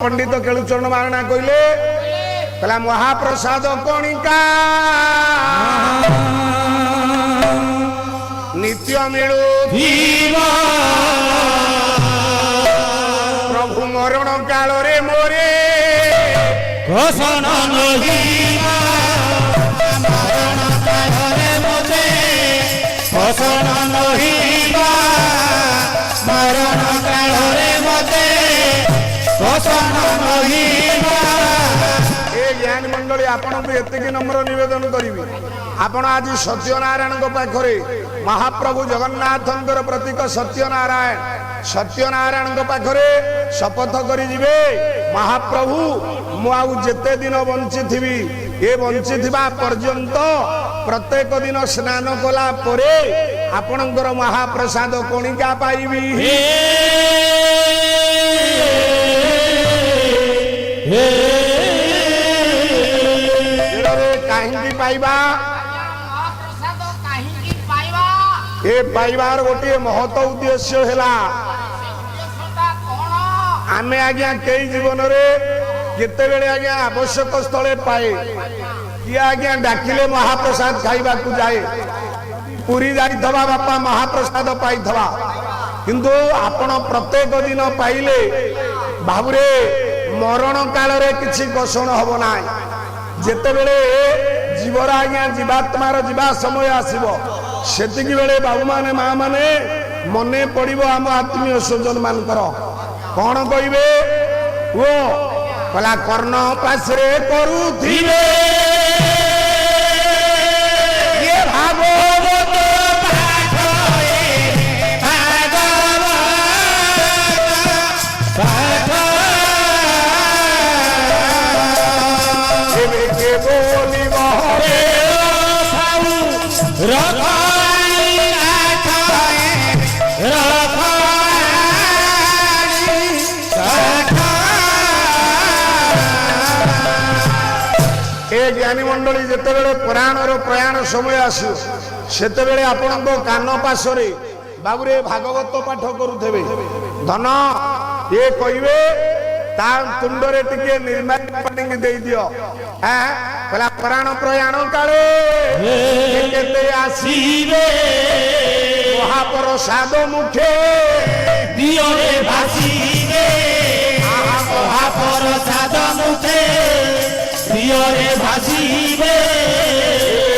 पंडित केलुचरण महाराणा कहले कहला महाप्रसाद कणिका नित्य मिलू प्रभु मरण काल रे मोरे घोषण मरण काल रे मोरे घोषण मरण काल रे मोरे ज्ञान मंडली आपण नम्र निवेदन करी आपण आज सत्यनारायण पाखरे महाप्रभु जगन्नाथ प्रतीक सत्यनारायण पाखरे शपथ करी जिवे महाप्रभु मु आउ जेते दिन बंची थी ए बंची थिबा पर्यंत प्रत्येक दिन स्नान कला परे आपणकर महाप्रसाद कणिका पाइबी कहीं पाइबा ए पाइबार गोटे महत उद्देश्य है आमे आज्ञा कई जीवन रे केते बेले आज्ञा आवश्यक स्थले पाए किए आज्ञा डाकिले महाप्रसाद खाइबा को जाए पूरी जाइथवा बापा महाप्रसाद पाइथवा किंतु आपण प्रत्येक दिन पाइले बाबुरे मरण काल रे किछि घोषण हबो ना जेते बेले जीवर आज्ञा जीवात्मार जीवा समय आसीबो सेतिकी बेले बाबू माने माँ माने मने पड़िबो आम आत्मीय स्वजन मानकर कौन कहिबे वो कला कर्ण पासरे करूथिबे ये भागवत ज्ञानी मंडली जिते पुराण प्रयाण समय आसो से आपण कान पाशरे बाबूरे भागवत पाठ करुवे धन ये कहे तुंडरे टिके निर्माण पानी दे दियो कहला पुराण प्रयाण काले आसीबे महाप्रसाद मुखे दियो रे भासीबे महाप्रसाद मुखे दियो रे भासीबे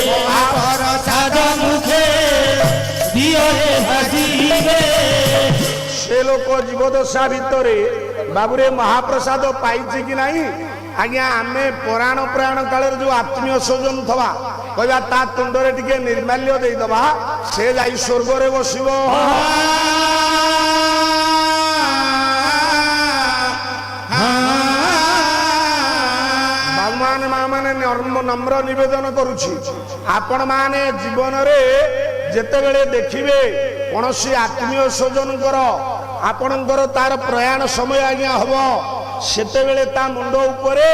महाप्रसाद मुखे दियो रे भासीबे से लोक जीवदशा भितरे बाबूरे महाप्रसाद पाई कि नहीं आज्ञा आमे पुराण प्रयाण काल जो आत्मीय स्वजन थवा कहवा ता तुंडरे टिके निर्माल्य दे दबा से जाई स्वर्ग रे बसिबो भगवान माँ माने नम्र निवेदन करुछि आपण माने जीवन रे जेते बेले देखिबे कोनोसी आत्मीय स्वजन करो आपणकर तार प्रयाण समय आज्ञा हबो सेते बेले ता मुंड उपरे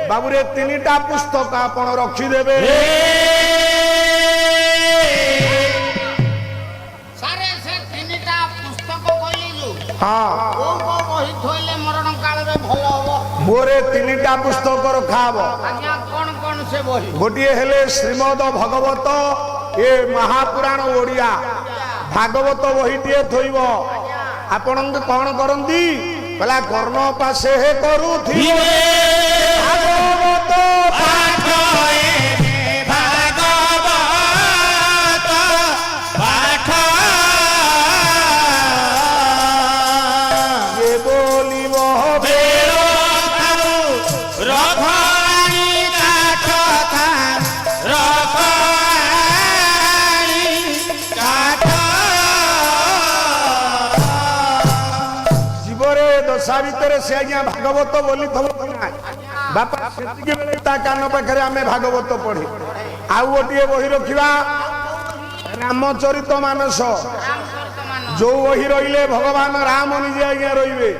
बाबूरे तीनटा पुस्तक आपण रखी देबे सारे से तीनटा पुस्तक कइलु हां ओ बही थोइले मरण काल रे भलो हबो बोरे तीनटा पुस्तक रखाबो आज्ञा कोन से बही गोटिए हेले श्रीमद् भगवत ए महापुराण ओडिया भागवत बहीटिए थोइबो आपण कौन करती कहला कर्ण पासे हे करूथिबे भागवत पाठ भागवत पाठ ये बोलिबो बेरो थारु रखवाणी काठ थार रखवाणी काठ जीवरे दशा भितर से आज्ञा भागवत बोली थब बापा सेतिके बेले ता कान पाखरे आमे भागवत पढ़ी आउ गोटे बही रखिबा रामचरित मानस जो बही रहिले भगवान राम निजे आज्ञा रहिबे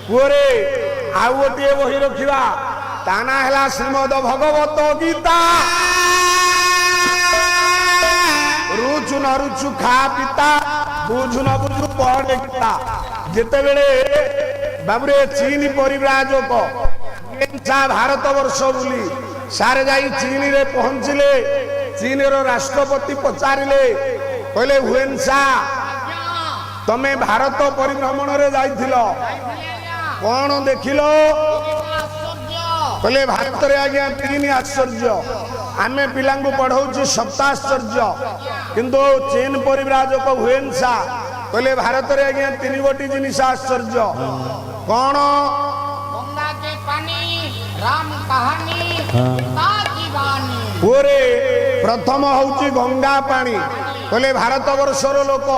पुरे आउ गोटे बही रखिबा ताना हला श्रीमद् भगवत गीता रुचु न रुचु खा पिता बुझु न बुझु पढ़ गीता जेते बेले ବାବୁରେ ଚୀନ ପରିବ୍ରାଜକ ଭାରତ ବର୍ଷ ବୁଲି ସାରେ ଯାଇ ଚୀନରେ ପହଞ୍ଚିଲେ। ଚୀନର ରାଷ୍ଟ୍ରପତି ପଚାରିଲେ, କହିଲେ ହୁଏନ୍ସା ତମେ ଭାରତ ପରିଭ୍ରମଣରେ ଯାଇଥିଲ, କଣ ଦେଖିଲ? କହିଲେ ଭାରତରେ ଆଜ୍ଞା 3 ଆଶ୍ଚର୍ଯ୍ୟ। ଆମେ ପିଲାଙ୍କୁ ପଢାଉଛୁ ସପ୍ତାଶ୍ଚର୍ଯ୍ୟ, କିନ୍ତୁ ଚୀନ ପରିବ୍ରାଜକ ହୁଏନ୍ସା କହିଲେ ଭାରତରେ ଆଜ୍ଞା 3 ଗୋଟି ଜିନିଷ ଆଶ୍ଚର୍ଯ୍ୟ। କଣ? गंगा के पानी राम कहानी पिता की वाणी। ପୁଅରେ ପ୍ରଥମ ହଉଛି ଗଙ୍ଗା ପାଣି। କହିଲେ ଭାରତ ବର୍ଷର ଲୋକ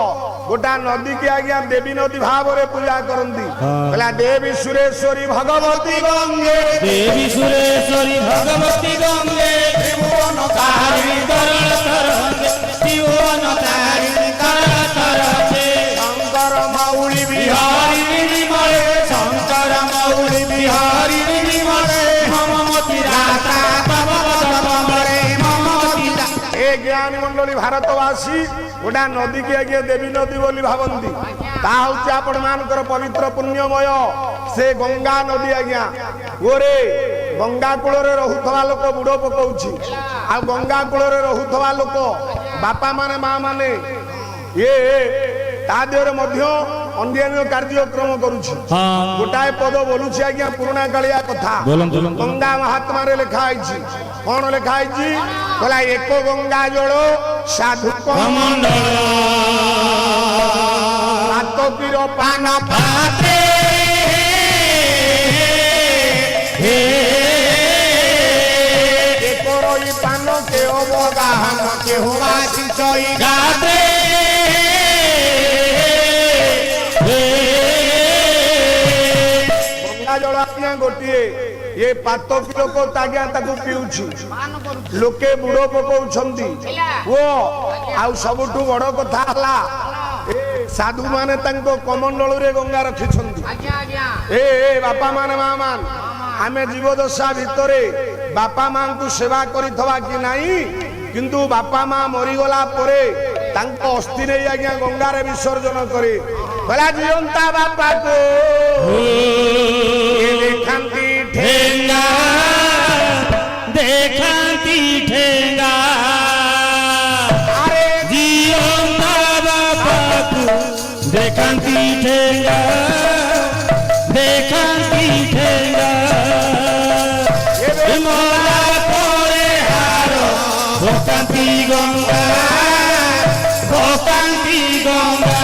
ଗୋଟା ନଦୀ କି ଆଜ୍ଞା ଦେବୀ ନଦୀ ଭାବରେ ପୂଜା କରନ୍ତି। କହିଲା ଦେବୀ ସୁରେଶ୍ୱରୀ ଭଗବତୀ ଗଙ୍ଗେ, ଦେବୀ ସୁରେଶ୍ୱରୀ ଭଗବତୀ ଗଙ୍ଗେ, ତ୍ରିଭୁବନ ତାରିଣୀ ତରଳ ତରଙ୍ଗେ, ତ୍ରିଭୁବନ ତାରିଣୀ ତରଳ ତରଙ୍ଗେ। ଶଙ୍କର ମୌଳି ବିହାରୀ ବିମଳେ, ଶଙ୍କର ମୌଳି ବିହାରୀ ବିମଳେ, ମମମତି ରାତା ତବ ପଦ କମଳେ, ମମମତି ଏ ଜ୍ଞାନୀ ମଣ୍ଡଳୀ ଭାରତବାସୀ ଗୋଟା ନଦୀ କି ଆଜ୍ଞା ଦେବୀ ନଦୀ ବୋଲି ଭାବନ୍ତି। ତାହା ହଉଛି ଆପଣ ମାନଙ୍କର ପବିତ୍ର ପୁଣ୍ୟମୟ ସେ ଗଙ୍ଗା ନଦୀ ଆଜ୍ଞା। ଓରେ ଗଙ୍ଗା କୂଳରେ ରହୁଥିବା ଲୋକ ବୁଡ ପକଉଛି, ଆଉ ଗଙ୍ଗା କୂଳରେ ରହୁଥିବା ଲୋକ ବାପା ମାନେ ମା ମାନେ ତା ଦେହରେ ମଧ୍ୟ ଅନ୍ୟାନ୍ୟ କାର୍ଯ୍ୟକ୍ରମ କରୁଛି। ଗୋଟାଏ ପଦ ବୋଲୁଛି ଆଜ୍ଞା ପୁରୁଣା କାଳିଆ କଥା। ଗଙ୍ଗା ମହାତ୍ମାରେ ଲେଖା ହେଇଛି। କଣ ଲେଖା ହେଇଛି? କହିଲା ଏକ ଗଙ୍ଗା ଜଳ ସାଧୁ କମଣ୍ଡଳ, ସାତକୀର ପାନ ପାତ୍ରେ ହେ କରଇ ପାନ କେ ଅବଗାହନ କେହୁ ବାସି ଚଇ ଗାତ୍ରେ ଗଙ୍ଗା ଜଳ ଆଜ୍ଞା ଗୋଟିଏ। ଏ ପାତକୀ ଲୋକ ଆଜ୍ଞା ତାକୁ ପିଉଛି, ଲୋକେ ବୁଡ ପକଉଛନ୍ତି। ଓ ଆଉ ସବୁଠୁ ବଡ କଥା ହେଲା ସାଧୁ ମାନେ ତାଙ୍କ କମଣ୍ଡଳରେ ଗଙ୍ଗା ରଖିଛନ୍ତି। ଏ ବାପା ମାନେ ମା ମାନ ଆମେ ଜୀବଦଶା ଭିତରେ ବାପା ମାଙ୍କୁ ସେବା କରିଥିବା କି ନାହିଁ, କିନ୍ତୁ ବାପା ମା ମରିଗଲା ପରେ ତାଙ୍କ ଅସ୍ଥି ନେଇ ଆଜ୍ଞା ଗଙ୍ଗାରେ ବିସର୍ଜନ করে। କହିଲା ଜିଅନ୍ତା ବାପାକୁ ଦେଖାନ୍ତି ঠেঙ্গা দেখান্তি ঠেঙ্গা আরে জিয়ন্তা বাপাকু দেখান্তি ঠেঙ্গা দেখান্তি ঠেঙ্গা মরা পরে হার ভোকান্তি গঙ্গা ভোকান্তি গঙ্গা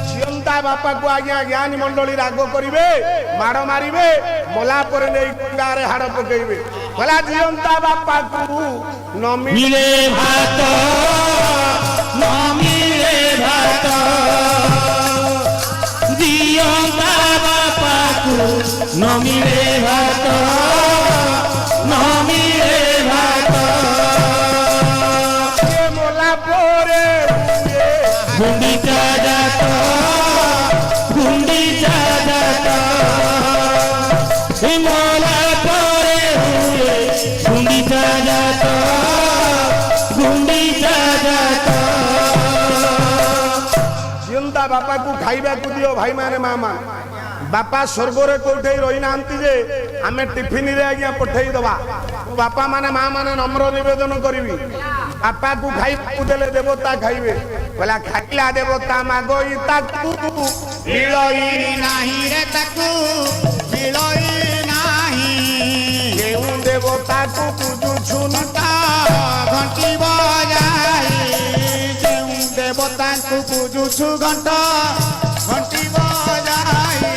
জিଅନ୍ତା ବାପାକୁ ଆଜ୍ଞା ଜ୍ଞାନୀ ମଣ୍ଡଳୀ ରାଗ କରିବେ, ମାଡ଼ ମାରିବେ, ମଲା ପରେ ନେଇ ଗଙ୍ଗାରେ ହାଡ଼ ପକେଇବେ। କହିଲା ଜିଅନ୍ତା ବାପାକୁ ନ মিলে ভাত ন মিলে ভাত জিয়ন্তা বাপাকু ন মিলে ভাত ন মিলে ভাত মলা পরে গুন্ডিচা যাত গুন্ডিচা যাত মলা পরে হুয়ে গুন্ডিচা যাত গুন্ডিচা যাত ଜିଅନ୍ତା ବାପାକୁ ଖାଇବାକୁ ଦିଅ ଭାଇ ମାନେ ମା ମାନେ। ବାପା ସ୍ୱର୍ଗରେ କୋଉଠି ରହିନାହାନ୍ତି ଯେ ଆମେ ଟିଫିନରେ ଆଜ୍ଞା ପଠେଇ ଦବା। ବାପା ମାନେ ମା ମାନେ ନମ୍ର ନିବେଦନ କରିବି, ବାପାକୁ ଖାଇବାକୁ ଦେଲେ ଦେବତା ଖାଇବେ। କହିଲା ଖାଇଲା ଦେବତା ମାଗଇ ତାକୁ ମିଳଇ ନାହିଁ ରେ ତାକୁ ମିଳଇ ନାହିଁ କେଉଁ ଦେବତାକୁ ପୂଜୁଛୁ ଘଣ୍ଟି ବଜାଇ ଯେଉଁ ଦେବତାଙ୍କୁ ପୂଜୁଛୁ ଘଣ୍ଟ ଘଣ୍ଟି ବଜାଇ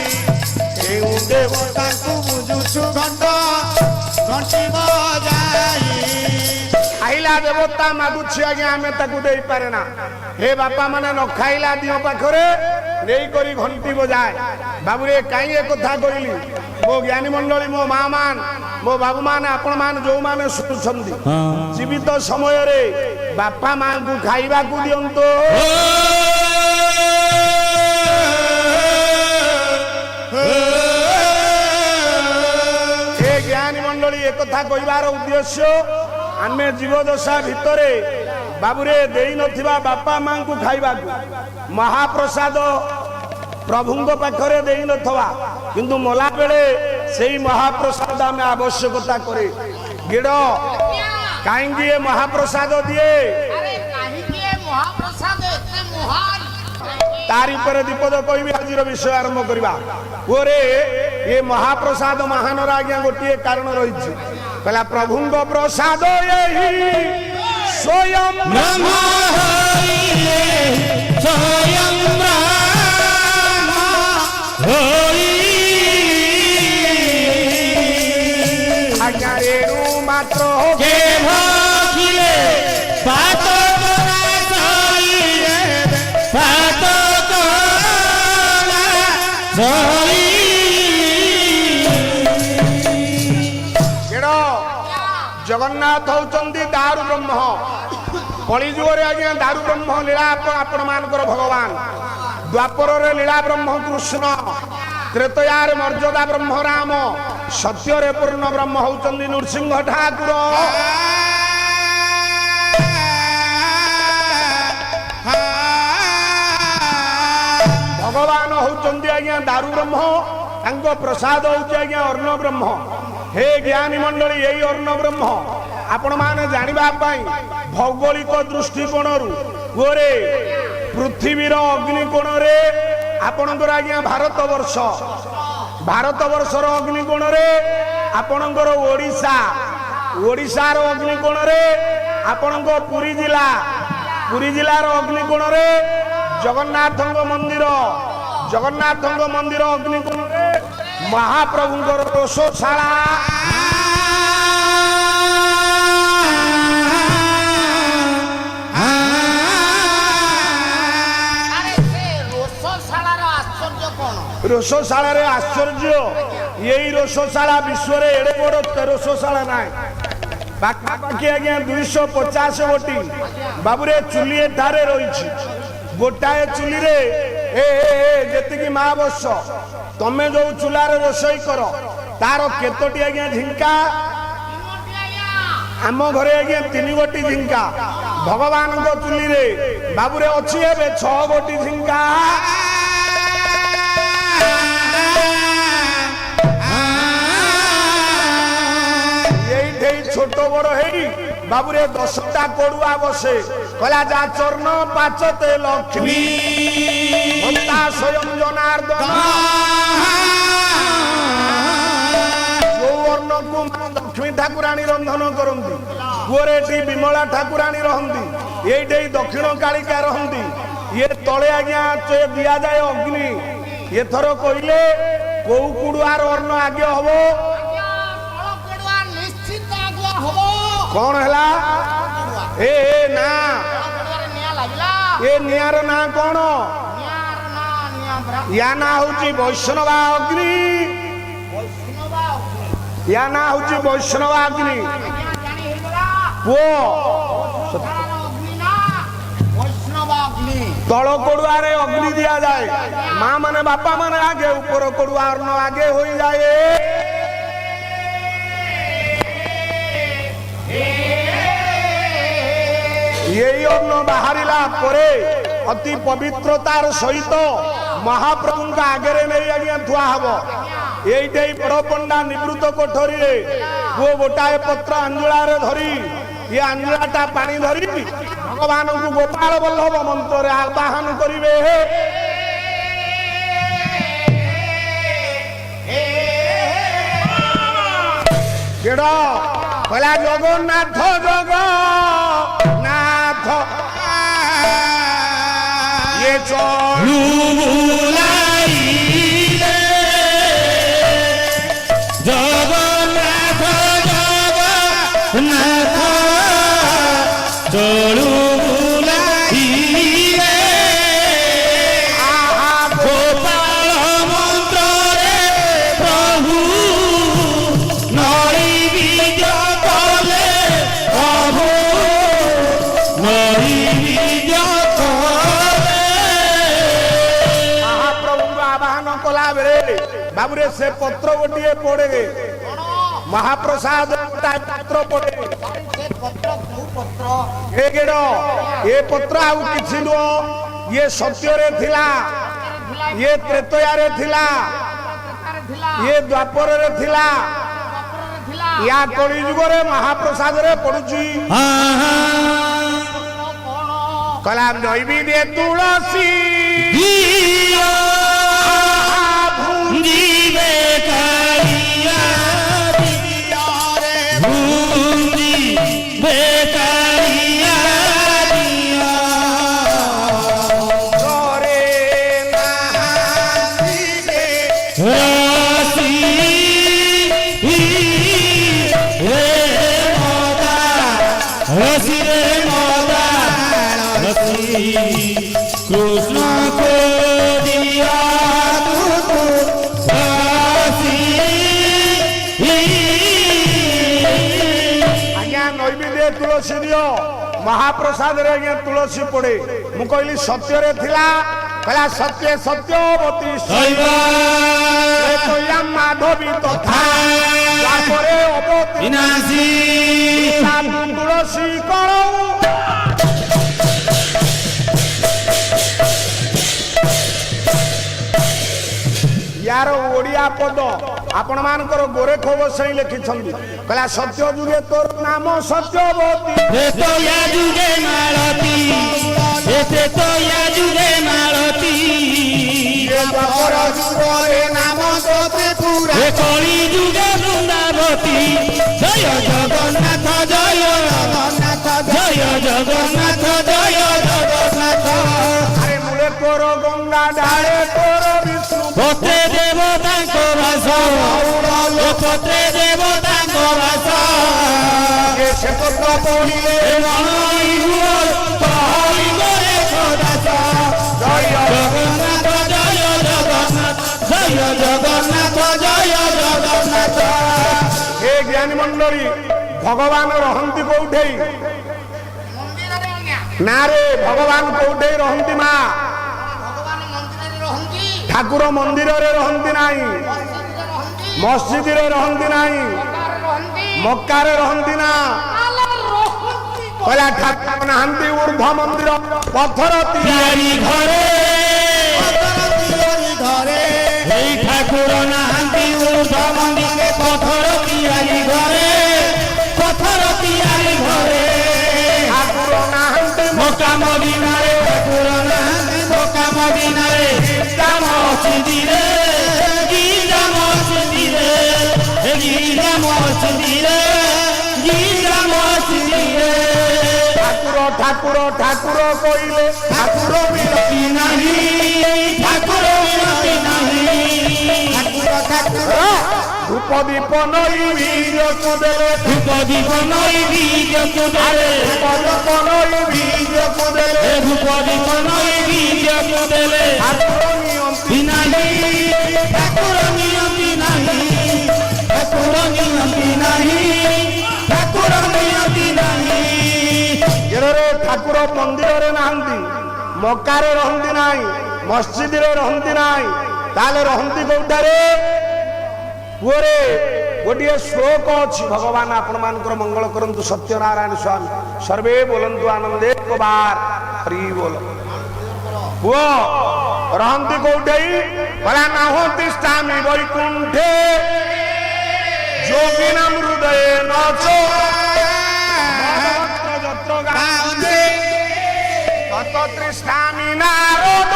କେଉଁ ଦେବତାଙ୍କୁ ପୂଜୁଛୁ ଘଣ୍ଟ ଘଣ୍ଟି ବଜାଇ ଖାଇଲା ଦେବତା ମାଗୁଛି ଆଜ୍ଞା ଆମେ ତାକୁ ଦେଇପାରେ ନା। ହେ ବାପା ମାନେ ନ ଖାଇଲା ଦିଅ ପାଖରେ ନେଇକରି ଘଣ୍ଟି ବଜାଏ। ବାବୁରେ କାହିଁ ଏ କଥା କହିଲି? ମୋ ଜ୍ଞାନୀ ମଣ୍ଡଳୀ, ମୋ ମା ମାନ, ମୋ ବାବୁ ମାନେ, ଆପଣ ମାନେ ଯୋଉମାନେ ଶୁଣୁଛନ୍ତି, ଜୀବିତ ସମୟରେ ବାପା ମାଙ୍କୁ ଖାଇବାକୁ ଦିଅନ୍ତୁ। ଏ ଜ୍ଞାନୀ ମଣ୍ଡଳୀ একথা কইবার উদ্দেশ্য ଆମେ ଜୀବଦଶା ଭିତରେ ବାବୁରେ ଦେଇ ନଥିବା ବାପା ମାଙ୍କୁ ଖାଇବାକୁ ମହାପ୍ରସାଦ ପ୍ରଭୁଙ୍କ ପାଖରେ ଦେଇନଥିବା କିନ୍ତୁ ମଲା ବେଳେ ସେଇ ମହାପ୍ରସାଦ ଆମେ ଆବଶ୍ୟକତା କରେ। ଗିଡ଼ କାହିଁକି ଏ ମହାପ୍ରସାଦ ଦିଏ? ଆରେ କାହିଁକି ଏ ମହାପ୍ରସାଦ ଏତେ ମହାନ? ତାରି ଉପରେ ଦୀପଦ କହିବି ଆଜିର ବିଷୟ ଆରମ୍ଭ କରିବା। ଓରେ ଏ ମହାପ୍ରସାଦ ମହାନର ଆଜ୍ଞା ଗୋଟିଏ କାରଣ ରହିଛି। କହିଲା ପ୍ରଭୁଙ୍କ ପ୍ରସାଦ ଏହି ସ୍ୱୟଂ ବ୍ରହ୍ମ ହଇଲେ ସ୍ୱୟଂ ବ୍ରହ୍ମ ହଇ ଆଜ୍ଞା ରେଣୁ ମାତ୍ର ଯେ ଭଖିଲେ ପାତ କରା ସଇଲେ ପାତ କରା ସଇ ଗିଡ଼ ଜଗନ୍ନାଥ ହଉଛନ୍ତି ଦାରୁ ବ୍ରହ୍ମ। କଳିଯୁଗରେ ଆଜ୍ଞା ଦାରୁ ବ୍ରହ୍ମ ଲୀଳା ଆପଣ ମାନଙ୍କର ଭଗବାନ। ଦ୍ୱାପରରେ ଲୀଳା ବ୍ରହ୍ମ କୃଷ୍ଣ, ତ୍ରେତୟାରେ ମର୍ଯ୍ୟାଦା ବ୍ରହ୍ମ ରାମ, ସତ୍ୟରେ ପୂର୍ଣ୍ଣ ବ୍ରହ୍ମ ହଉଛନ୍ତି ନୃସିଂହ ଠାକୁର। ଭଗବାନ ହଉଛନ୍ତି ଆଜ୍ଞା ଦାରୁ ବ୍ରହ୍ମ, ତାଙ୍କ ପ୍ରସାଦ ହଉଛି ଆଜ୍ଞା ଅର୍ଣ୍ଣ ବ୍ରହ୍ମ। ହେ ଜ୍ଞାନୀ ମଣ୍ଡଳୀ, ଏଇ ଅର୍ଣ୍ଣ ବ୍ରହ୍ମ ଆପଣ ମାନେ ଜାଣିବା ପାଇଁ ଭୌଗୋଳିକ ଦୃଷ୍ଟିକୋଣରୁ ଗୋରେ ପୃଥିବୀର ଅଗ୍ନିକୋଣରେ ଆପଣଙ୍କର ଆଜ୍ଞା ଭାରତବର୍ଷର ଅଗ୍ନିକୋଣରେ ଆପଣଙ୍କର ଓଡ଼ିଶାର ଅଗ୍ନିକୋଣରେ ଆପଣଙ୍କ ପୁରୀ ଜିଲ୍ଲାର ଅଗ୍ନିକୋଣରେ ଜଗନ୍ନାଥଙ୍କ ମନ୍ଦିର ଅଗ୍ନିକୋଣରେ ମହାପ୍ରଭୁଙ୍କର ରୋଷଶାଳା। ଆରେ ସେ ରୋଷଶାଳାର ଆଶ୍ଚର୍ଯ୍ୟ କଣ? ରୋଷଶାଳାରେ ଆଶ୍ଚର୍ଯ୍ୟ, ଏଇ ରୋଷଶାଳା ବିଶ୍ୱରେ ଏଡେ ବଡ ରୋଷଶାଳା ନାହିଁ। ପାଖାପାଖି ଆଜ୍ଞା 250 ଗୋଟି ବାବୁରେ ଚୁଲି ଏଠାରେ ରହିଛି। ଗୋଟାଏ ଚୁଲିରେ ଯେତିକି ମା ବସ ତମେ ଯୋଉ ଚୁଲାରେ ରୋଷେଇ କର ତାର କେତୋଟି ଆଜ୍ଞା ଝିଙ୍କା? ଆମ ଘରେ ଆଜ୍ଞା 3 ଗୋଟି ଝିଙ୍କା। ଭଗବାନଙ୍କ ଚୁଲିରେ ବାବୁରେ ଅଛି ଏବେ 6 ଗୋଟି ଝିଙ୍କା। ଏଇଠି ଛୋଟ ବଡ ହେଇ ବାବୁରେ 10ଟା କଡୁଆ ବସେ। କହିଲା ଯା ଚର୍ଣ୍ଣ ପାଚତେ ଲକ୍ଷ୍ମୀ ଭକ୍ତା ସ୍ୱୟଂ ଜନାର୍ଦ୍ଦନ। ଯୋଉ ଅର୍ଣ୍ଣକୁ ଲକ୍ଷ୍ମୀ ଠାକୁରାଣୀ ରନ୍ଧନ କରନ୍ତି, କୁଅରେ ଏଠି ବିମଳା ଠାକୁରାଣୀ ରହନ୍ତି, ଏଇଠି ଦକ୍ଷିଣ କାଳିକା ରହନ୍ତି। ଇଏ ତଳେ ଆଜ୍ଞା ଦିଆଯାଏ ଅଗ୍ନି। ଏଥର କହିଲେ କୋଉ କୁଡୁଆର ଅର୍ଣ୍ଣ ଆଗେ ହବ? ନିଶ୍ଚିତ ଆଗୁଆ ହବ। କଣ ହେଲା? ନା ଏ ନିଆଁର ନାଁ କଣ? ୟା ନାଁ ହଉଛି ବୈଷ୍ଣବା ଅଗ୍ନି। ୟା ନାଁ ହଉଛି ବୈଷ୍ଣବା ଅଗ୍ନି। ପୁଅ ତଳ କଡୁଆରେ ଅଗ୍ନି ଦିଆଯାଏ। ମା ମାନେ ବାପା ମାନେ ଆଗେ, ଉପର କଡୁଆ ଅର୍ଣ୍ଣ ଆଗେ ହୋଇଯାଏ। এই অন্ন বাহারিলা পরে অতি পবিত্রতার সহিত মহাপ্রভুঙ্ক আগেরে নেই আজ্ঞা থুয়া হব। এইটাই বড় পণ্ডা নিবৃত্ত কোঠরীরে পুଅ ଗୋଟାଏ ପତ୍ର ଆଞ୍ଜୁଳାରେ ଧରି ଏ ଆଞ୍ଜୁଳାଟା ପାଣି ଧରି ଭଗବାନଙ୍କୁ ଗୋପାଳ ବଲ୍ଲଭ ମନ୍ତ୍ରରେ ଆବାହନ କରିବେ। କେଡ କହିଲା ଜଗନ୍ନାଥ ଜଗନ୍ନାଥ ଏ ଚଳୁ ବୁଲାଇଲେ ଜଗନ୍ନାଥ ଜଗନ୍ନାଥ ଚଳୁ ବୁଲାଇଲେ ଗୋପାଳ ମନ୍ତ୍ରରେ ପ୍ରଭୁ ନଈ ବୀଜ କଲେ ପ୍ରଭୁ ନଈ ବୀଜ କଲେ। ମହାପ୍ରଭୁଙ୍କୁ ଆବାହନ କଲା ବେଳେ ବାବୁରେ ସେ ପତ୍ର ଗୋଟିଏ ପଡେ, ମହାପ୍ରସାଦ ପତ୍ର ପଡେ। ଏ ପତ୍ର ଆଉ କିଛି ନୁହଁ, ଇଏ ସତ୍ୟରେ ଥିଲା ଥିଲା ଇଏ ତ୍ରେତୟାରେ ଥିଲା, ତ୍ରେତାରେ ଥିଲା ଇଏ ଦ୍ୱାପରରେ ଥିଲା, ଦ୍ୱାପରରେ ଥିଲା ୟା କଳି ଯୁଗରେ ମହାପ୍ରସାଦରେ ପଡୁଛି। ତ କଣ କହିଲା ନୈବିଦ୍ୟ ତୁଳସୀ ଯିବେ କାଳିଆ ଭୁଞ୍ଜି ବେକାଳିଆ ଘରେ ନାହାନ୍ତି ରସି ରେ ମଦା ରସି ରେ ମଦା ରସି କୃଷ୍ଣ को दिया तू रसी ଆଜ୍ଞା ନୈବେଦ୍ୟ ତୁଳସୀ ଦିଅ, ମହାପ୍ରସାଦରେ ଆଜ୍ଞା ତୁଳସୀ ପଡେ। ମୁଁ କହିଲି ସତ୍ୟରେ ଥିଲା, କହିଲା ସତ୍ୟ ସତ୍ୟବତୀ ଶୈବା ମାଧବୀ ତଥା ତାପରେ ଅବତୀ ବିନାଶୀ ତୁଳସୀ କଣ यार ओडिया पद आपण मानकर गोरेख गोसाई लिखिछंती कहला सत्य जुगे तोर नाम सत्यवती तो या जुगे मालती एते तो या जुगे मालती द्वापर जुगरे नाम तोते पुरा ए कली जुगे वृंदावती जय जगन्नाथ जय जगन्नाथ जय जगन्नाथ जय जगन्नाथ अरे मुले तोर गंगा डाले तोर विष्णु पत्रे देवता को वास पत्रे देवता को वास ये से पत्र पहिले मणि हुआ कहली गोरे खोदास जय जगन्नाथ जय जगन्नाथ जय जगन्नाथ जय जगन्नाथ हे ज्ञानी मंडली भगवान रहंती कोठे ମନ୍ଦିରରେ ଆଜ୍ଞା ना रे भगवान कोठे रहंती मा ଭଗବାନ ମନ୍ଦିରରେ ରହନ୍ତି ठाकुर मंदिर रे रहंती नाही ମସଜିଦରେ ରହନ୍ତି मस्जिद रे रहंती नाही ମକାରେ ରହନ୍ତି मक्का रे रहंती ना ତାହେଲେ ରହନ୍ତି कहला ठाकुर नाहंती ऊर्ध्व मंदिर पत्थर ତିଆରି ଘରେ घरे এই ঠাকুর নাହାନ୍ତି ঊর্ধ্ব ମନ୍ଦିରେ ପଥର ତିଆରି ଘରେ ପଥର ତିଆରି ଘରେ ठाकुर नाहंती ମକା ମଦିନାରେ ଠାକୁର ନାହାନ୍ତି ମକା ମଦିନାରେ ଗୀତା ମସଜିଦରେ ଗୀତା ମସଜିଦରେ ଗୀତା ମସଜିଦରେ ଗୀତା ମସଜିଦରେ ठाकुर ठाकुर ठाकुर कहले ठाकुर ମିଳତି ନାହିଁ ଠାକୁର ମିଳତି ନାହିଁ ठाकुर ठाकुर धूप दीप नई बीजକୁ ଦେଲେ ଧୂପ ଦୀପ ନଈ ବୀଜକୁ ଦେଲେ ଧୂପ ଦୀପ ନଇ बीजକୁ ଦେଲେ ଧୂପ ଦୀପ ନଈ ବୀଜକୁ ଦେଲେ ଠାକୁର ନିଅନ୍ତି ନାହିଁ ଠାକୁର ନିଅନ୍ତି ନାହିଁ ଠାକୁର ନିଅନ୍ତି ନାହିଁ ଠାକୁର ନିଅନ୍ତି ନାହିଁ ଏରେ ଠାକୁର ମନ୍ଦିରରେ ନାହାନ୍ତି ମକ୍କାରେ ରହନ୍ତି ନାହିଁ ମସଜିଦରେ ରହନ୍ତି ନାହିଁ ତାହେଲେ ରହନ୍ତି କୋଉଟାରେ ପୁଅରେ ଗୋଟିଏ ଶ୍ଲୋକ ଅଛି ଭଗବାନ ଆପଣ ମାନଙ୍କର ମଙ୍ଗଳ କରନ୍ତୁ ସତ୍ୟନାରାୟଣ ସ୍ୱାମୀ ସର୍ବେ ବୋଲନ୍ତୁ ଆନନ୍ଦେ ବାର ହରି ବୋଲ ପୁଅ ରହନ୍ତି କୋଉଠି କହିଲା ନାହନ୍ତି ସ୍ଥାମୀ ବୈକୁଣ୍ଠେ ଯୋଗିନାମ ହୃଦୟ ନଚ ଯତ୍ର ଗାନ୍ଧେ ତତ ତୃଷ୍ଣାମି ନାରଦ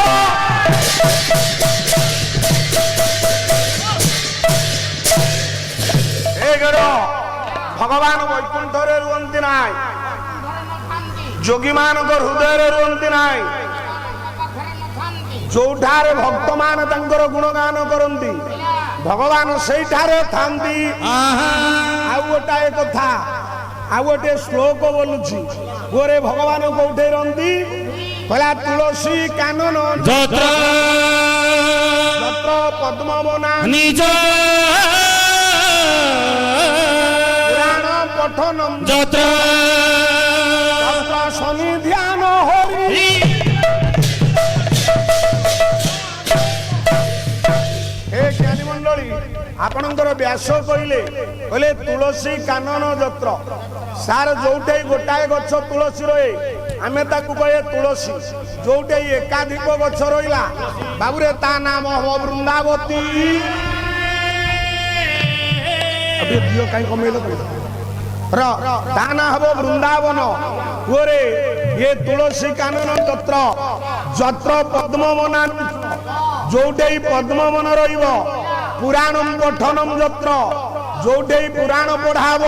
भगवान वैकुंठ रुहंती नाई ଘରେ ନଥାନ୍ତି जोगी मान हृदय रुहंती नाई ପାଖରେ ନଥାନ୍ତି जोठारे भक्त मान तंकर गुणगान करंती भगवान सेठारे थांती आउ गोटाए कथा आउ गोटे श्लोक बोलुची गोरे भगवान कोठे रहंती भला तुलसी कानन ଯତ୍ର जत्र पद्मवना ନିଜ पुराण पठनम ଯତ୍ର तत्र शनि ध्यान हरि हे ज्ञानी मंडली आपणकर व्यास कहले कहले तुलसी कानन जत्र सार जोटे गोटाए गछ तुलसी रहे ଆମେ ତାକୁ କହେ ତୁଳସୀ। ଯୋଉଠି ଏକାଧିକ ଗଛ ରହିଲା ବାବୁରେ ତା ନାମ ହବ ବୃନ୍ଦାବତୀ। ଦିଅ କାହିଁ କମେଇଲ ତା ନାଁ ହବ ବୃନ୍ଦାବନ। ପୁଅରେ ଇଏ ତୁଳସୀ କାନନ ଯତ୍ର ଯତ୍ର ପଦ୍ମବନା, ଯୋଉଠି ପଦ୍ମବନ ରହିବ। ପୁରାଣମ୍ ପଠନମ୍ ଯତ୍ର, ଯୋଉଠି ପୁରାଣ ପଢା ହବ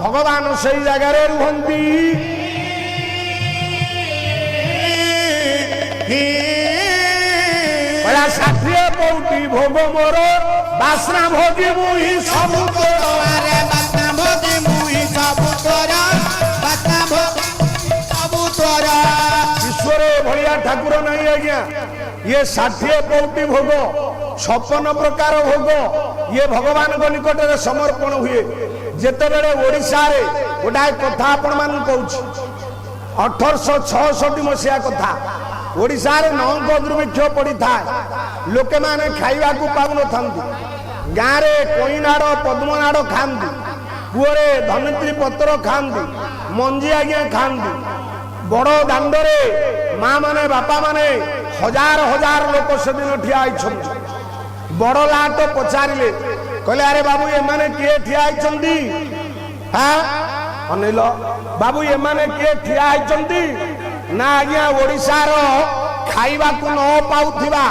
ଭଗବାନ ସେଇ ଜାଗାରେ ରୁହନ୍ତି। ଷାଠିଏ ପଉଟି ଭୋଗ ମୋର ବାସ୍ନା ଭୋଜି ମୁହିଁ ସବୁ ତୋର। ବାସ୍ନା ଭୋଜି ମୁହିଁ ସବୁ ତୋର, ବାସ୍ନା ଭୋଜି ସବୁ ତୋର। ଈଶ୍ୱର ଭଳିଆ ଠାକୁର ନାହିଁ ଆଜ୍ଞା। ଇଏ 60 ପଉଟି ଭୋଗ 56 ପ୍ରକାର ଭୋଗ ଇଏ ଭଗବାନଙ୍କ ନିକଟରେ ସମର୍ପଣ ହୁଏ। ଯେତେବେଳେ ଓଡ଼ିଶାରେ ଗୋଟାଏ କଥା ଆପଣ ମାନଙ୍କୁ କହୁଛି, 1866 ମସିହା କଥା। ଓଡ଼ିଶାରେ ନଅଙ୍କ ଦୁର୍ଭିକ୍ଷ ପଡ଼ିଥାଏ, ଲୋକେମାନେ ଖାଇବାକୁ ପାଉନଥାନ୍ତି। ଗାଁରେ କଇଁନାଡ଼ ପଦ୍ମନାଡ଼ ଖାଆନ୍ତି, ପୁଅରେ ଧରିତ୍ରୀ ପତ୍ର ଖାଆନ୍ତି, ମଞ୍ଜି ଆଜ୍ଞା ଖାଆନ୍ତି। ବଡ଼ ଦାଣ୍ଡରେ ମା ମାନେ ବାପା ମାନେ ହଜାର ହଜାର ଲୋକ ସେଦିନ ଠିଆ ହେଇଛନ୍ତି। ବଡ଼ ଲାଟ ପଚାରିଲେ, କହିଲେ ଆରେ ବାବୁ ଏମାନେ କିଏ ଠିଆ ହେଇଛନ୍ତି? ଅନେଇଲ ବାବୁ ଏମାନେ କିଏ ଠିଆ ହେଇଛନ୍ତି? ନା ଆଜ୍ଞା ଓଡ଼ିଶାର ଖାଇବାକୁ ନ ପାଉଥିବା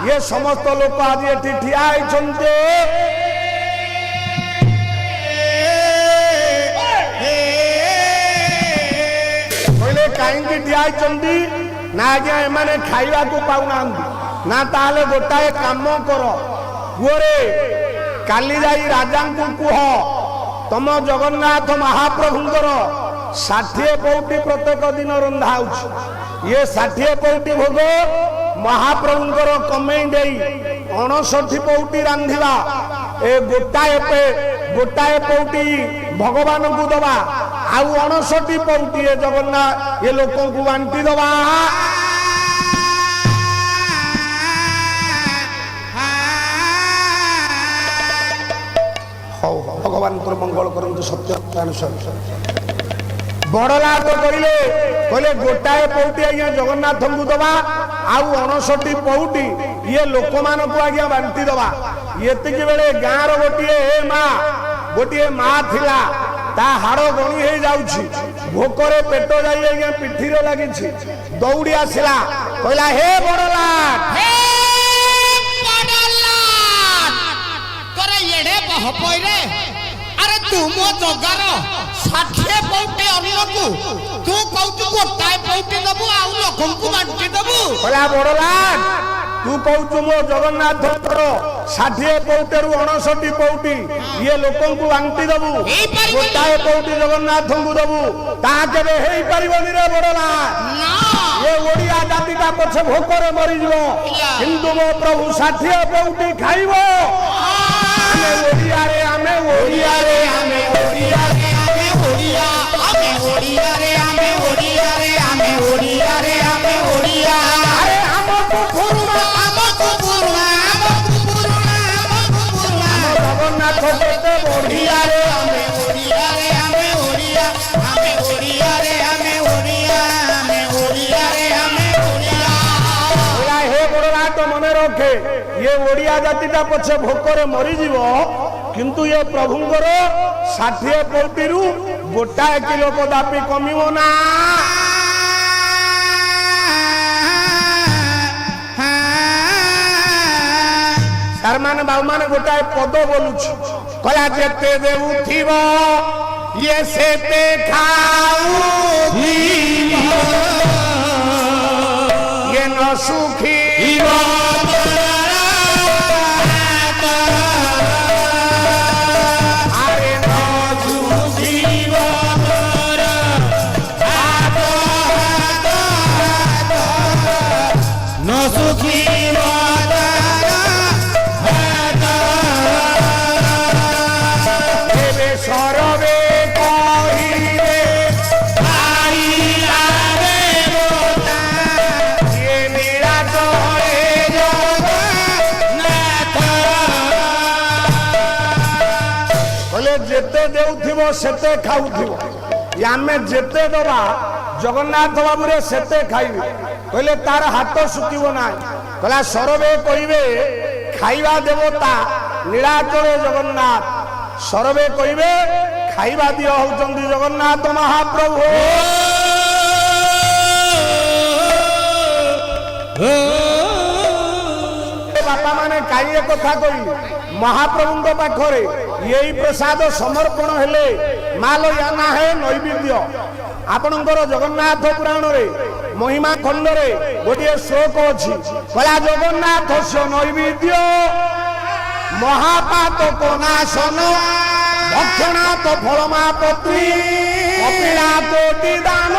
ଇଏ ସମସ୍ତ ଲୋକ ଆଜି ଏଠି ଠିଆ ହେଇଛନ୍ତି। କହିଲେ କାହିଁକି ଠିଆ ହେଇଛନ୍ତି? ନା ଆଜ୍ଞା ଏମାନେ ଖାଇବାକୁ ପାଉନାହାନ୍ତି। ନା ତାହେଲେ ଗୋଟାଏ କାମ କର, ପୁଅରେ କାଲି ଯାଇ ରାଜାଙ୍କୁ କୁହ ତମ ଜଗନ୍ନାଥ ମହାପ୍ରଭୁଙ୍କର 60 ପଉଟି ପ୍ରତ୍ୟେକ ଦିନ ରନ୍ଧା ହଉଛି। ଇଏ 60 ପଉଟି ଭୋଗ ମହାପ୍ରଭୁଙ୍କର କମେଇ ଦେଇ 59 ପଉଟି ରାନ୍ଧିବା। ଏ ଗୋଟାଏ ପଉଟି ଭଗବାନଙ୍କୁ ଦବା, ଆଉ 59 ପଉଟି ଏ ଜଗନ୍ନାଥ ଏ ଲୋକଙ୍କୁ ବାଣ୍ଟି ଦବା। ହଉ ଭଗବାନଙ୍କର ମଙ୍ଗଳ କରନ୍ତୁ। ସତ୍ୟନାରାୟଣ ବଡ଼ ଲାଟ କହିଲେ ଗୋଟାଏ ପଉଟି ଆଜ୍ଞା ଜଗନ୍ନାଥଙ୍କୁ ଦବା, ଆଉ 59 ପଉଟି ଇଏ ଲୋକମାନଙ୍କୁ ଆଜ୍ଞା ବାଣ୍ଟି ଦବା। ଏତିକି ବେଳେ ଗାଁର ଗୋଟିଏ ମା ଥିଲା, ତା ହାଡ଼ ଗଣି ହେଇଯାଉଛି, ଭୋକରେ ପେଟ ଯାଇ ଆଜ୍ଞା ପିଠିରେ ଲାଗିଛି। ଦୌଡ଼ି ଆସିଲା, କହିଲା ହେ ବଡ଼ ଲାଟ, ଆରେ ତୁ ମୋ ଜଗାର 60 ପଉଟି ଅନ୍ନକୁ ତୁ କହୁଛୁ ଗୋଟାଏ ପଉଟି ଦବୁ ଆଉ ଲୋକଙ୍କୁ ବାଣ୍ଟି ଦବୁ? କହିଲା ବଡ଼ ଲାଟ, ତୁ କହୁଛୁ ମୋ ଜଗନ୍ନାଥଙ୍କର 60 ପଉଟିରୁ 59 ପଉଟି ଇଏ ଲୋକଙ୍କୁ ବାଣ୍ଟି ଦବୁ, ଗୋଟାଏ ପଉଟି ଜଗନ୍ନାଥଙ୍କୁ ଦବୁ। ତାହା କେବେ ହେଇପାରିବନି ରେ ବଡ଼ ଲାଟ। ଏ ଓଡ଼ିଆ ଜାତିଟା ପଛେ ଭୋକରେ ମରିଯିବ, କିନ୍ତୁ ମୋ ପ୍ରଭୁ 60 ପଉଟି ଖାଇବ। ଆମେ ଓଡ଼ିଆରେ ଆମେ ଓଡ଼ିଆରେ ଆମେ ଓଡ଼ିଆରେ ଆମେ ଓଡ଼ିଆ, ଆମେ ଓଡ଼ିଆରେ ଆମେ ଓଡ଼ିଆରେ ଆମେ ଓଡ଼ିଆରେ ଆମେ ଓଡ଼ିଆ। ଆରେ ଆମକୁ ପୁରୁଣା ଆମକୁ ପୁରୁଣା, ଆମକୁ ପୁରୁଣା, ଆମକୁ ପୁରୁଣା। ଜଗନ୍ନାଥ କେତେ ବଢ଼ିଆରେ ଆମେ ଓଡ଼ିଆରେ ଆମେ ଓଡ଼ିଆ, ଆମେ ଓଡ଼ିଆରେ ଆମେ ଓଡ଼ିଆ, ଆମେ ଓଡ଼ିଆରେ ଆମେ ଓଡ଼ିଆ। ହେ ବଡ଼ ଲାଟ ମନେ ରଖେ, ଇଏ ଓଡ଼ିଆ ଜାତିଟା ପଛେ ଭୋକରେ ମରିଯିବ, କିନ୍ତୁ ଏ ପ୍ରଭୁଙ୍କର 60 ପଉଟିରୁ ଗୋଟାଏ କିଲୋ କଦାପି କମିବ ନା। ତାର ମାନେ ବାବୁ ମାନେ ଗୋଟାଏ ପଦ ବୋଲୁଛି, କହିଲା ଯେତେ ଦେଉଥିବ ଇଏ ସେତେ ଖାଉଥିବ, ଇଏ ନ ସୁଖିବ ଯେତେ ଦେଉଥିବ ସେତେ ଖାଉଥିବ। ଆମେ ଯେତେ ଦବା ଜଗନ୍ନାଥ ବାବୁରେ ସେତେ ଖାଇବେ କହିଲେ ତାର ହାତ ଶୁଖିବ ନାହିଁ କହିଲା ସରବେ କହିବେ ଖାଇବା ଦେବତା ନୀଳାଚଳ ଜଗନ୍ନାଥ ସରବେ କହିବେ ଖାଇବା ଦିଅ ହଉଛନ୍ତି ଜଗନ୍ନାଥ ମହାପ୍ରଭୁ। ବାପା ମାନେ କାହିଁ କଥା କହିଲେ ମହାପ୍ରଭୁଙ୍କ ପାଖରେ ଏଇ ପ୍ରସାଦ ସମର୍ପଣ ହେଲେ ମାଲୟାନା ହେ ନୈବେଦ୍ୟ। ଆପଣଙ୍କର ଜଗନ୍ନାଥ ପୁରାଣରେ ମହିମା ଖଣ୍ଡରେ ଗୋଟିଏ ଶ୍ଲୋକ ଅଛି କହିଲା ଜଗନ୍ନାଥ ନୈବେଦ୍ୟ ମହାପାତକ ନାଶନ ଭକ୍ଷଣାଥ ଫଳମାପତ୍ରୀ କପିଳା କୋଟି ଦାନ।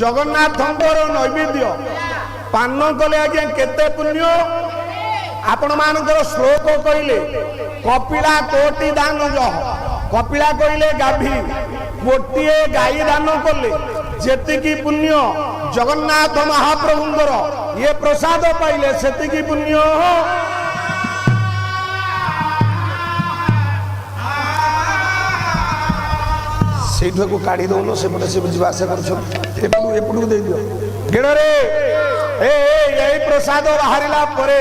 ଜଗନ୍ନାଥଙ୍କର ନୈବେଦ୍ୟ ପାନ କଲେ ଆଜ୍ଞା କେତେ ପୁଣ୍ୟ ଆପଣ ମାନଙ୍କର ଶ୍ଲୋକ କହିଲେ କପିଳା କୋଟି ଦାନ ଯହ କପିଳା କହିଲେ ଗାଭୀ ଗୋଟିଏ ଗାଈ ଦାନ କଲେ ଯେତିକି ପୁଣ୍ୟ ଜଗନ୍ନାଥ ମହାପ୍ରଭୁଙ୍କର ଇଏ ପ୍ରସାଦ ପାଇଲେ ସେତିକି ପୁଣ୍ୟ। ସେଇଠାକୁ କାଢି ଦଉନ ସେପଟେ ସେ ଯିବା ଆସିବା କରୁଛନ୍ତି ଏପଟକୁ ଦେଇଦିଅ ଗେଡ଼ରେ ଏଇ ପ୍ରସାଦ ବାହାରିଲା ପରେ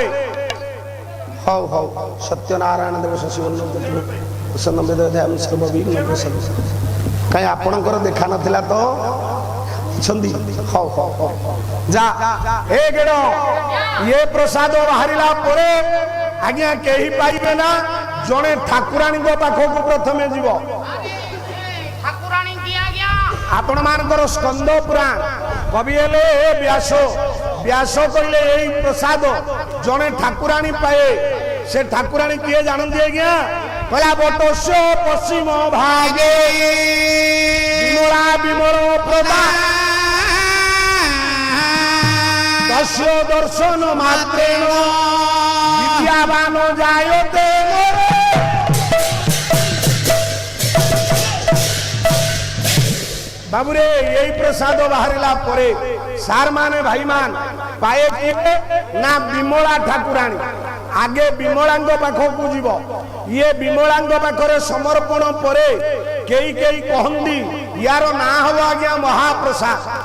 ହଉ ହଉ ସତ୍ୟନାରାୟଣ ଦେବ କାହିଁ ଆପଣଙ୍କର ଦେଖା ନଥିଲା ତ ଅଛନ୍ତି ହଉ ହଉ ହଉ ଯା ଏ ଗେଡ଼ ଇଏ ପ୍ରସାଦ ବାହାରିଲା ପରେ ଆଜ୍ଞା କେହି ପାଇବେ ନା ଜଣେ ଠାକୁରାଣୀଙ୍କ ପାଖକୁ ପ୍ରଥମେ ଯିବ। ଆପଣ ମାନଙ୍କର ସ୍କନ୍ଦ ପୁରାଣ କବି ହେଲେ ବ୍ୟାସ ବ୍ୟାସ କହିଲେ ଏଇ ପ୍ରସାଦ ଜଣେ ଠାକୁରାଣୀ ପାଏ ସେ ଠାକୁରାଣୀ କିଏ ଜାଣନ୍ତି ଆଜ୍ଞା କହିଲା ବଟସ୍ୟ ପଶ୍ଚିମ ଭାଗେ ବିମଳା ବିମଳ ପ୍ରଦା ତସ୍ୟ ଦର୍ଶନ ମାତ୍ରେଣ ବିଦ୍ୟାବାନ ଜାୟତେ। ବାବୁରେ ଏଇ ପ୍ରସାଦ ବାହାରିଲା ପରେ ସାର୍ ମାନେ ଭାଇ ମାନ ପାଏ କିଏ ନା ବିମଳା ଠାକୁରାଣୀ ଆଗେ ବିମଳାଙ୍କ ପାଖକୁ ଯିବ ଇଏ ବିମଳାଙ୍କ ପାଖରେ ସମର୍ପଣ ପରେ କେହି କେହି କହନ୍ତି ୟାର ନାଁ ହବ ଆଜ୍ଞା ମହାପ୍ରସାଦ।